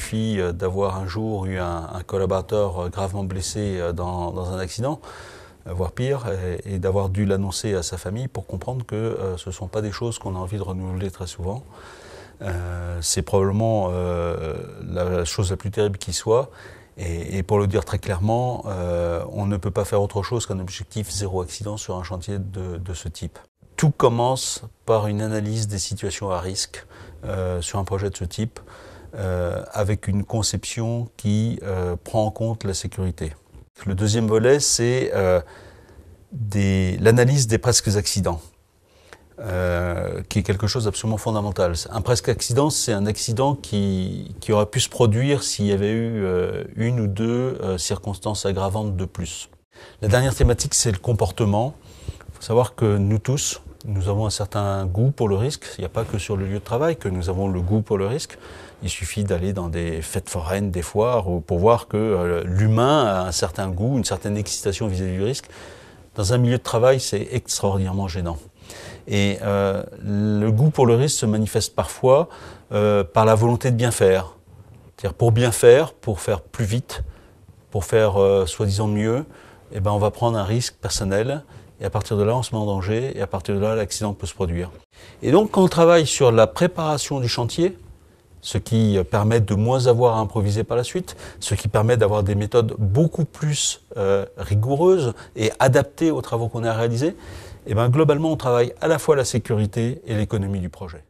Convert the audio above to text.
suffit d'avoir un jour eu un collaborateur gravement blessé dans un accident, voire pire, et d'avoir dû l'annoncer à sa famille pour comprendre que ce ne sont pas des choses qu'on a envie de renouveler très souvent. C'est probablement la chose la plus terrible qui soit. Et pour le dire très clairement, on ne peut pas faire autre chose qu'un objectif zéro accident sur un chantier de ce type. Tout commence par une analyse des situations à risque sur un projet de ce type, avec une conception qui prend en compte la sécurité. Le deuxième volet, c'est l'analyse des presque accidents, qui est quelque chose d'absolument fondamental. Un presque accident, c'est un accident qui aurait pu se produire s'il y avait eu une ou deux circonstances aggravantes de plus. La dernière thématique, c'est le comportement. Il faut savoir que nous tous, nous avons un certain goût pour le risque. Il n'y a pas que sur le lieu de travail que nous avons le goût pour le risque. Il suffit d'aller dans des fêtes foraines, des foires, pour voir que l'humain a un certain goût, une certaine excitation vis-à-vis du risque. Dans un milieu de travail, c'est extraordinairement gênant. Et le goût pour le risque se manifeste parfois par la volonté de bien faire. C'est-à-dire pour bien faire, pour faire plus vite, pour faire soi-disant mieux, eh ben on va prendre un risque personnel. Et à partir de là, on se met en danger, et à partir de là, l'accident peut se produire. Et donc, quand on travaille sur la préparation du chantier, ce qui permet de moins avoir à improviser par la suite, ce qui permet d'avoir des méthodes beaucoup plus rigoureuses et adaptées aux travaux qu'on a réalisés, et bien globalement, on travaille à la fois la sécurité et l'économie du projet.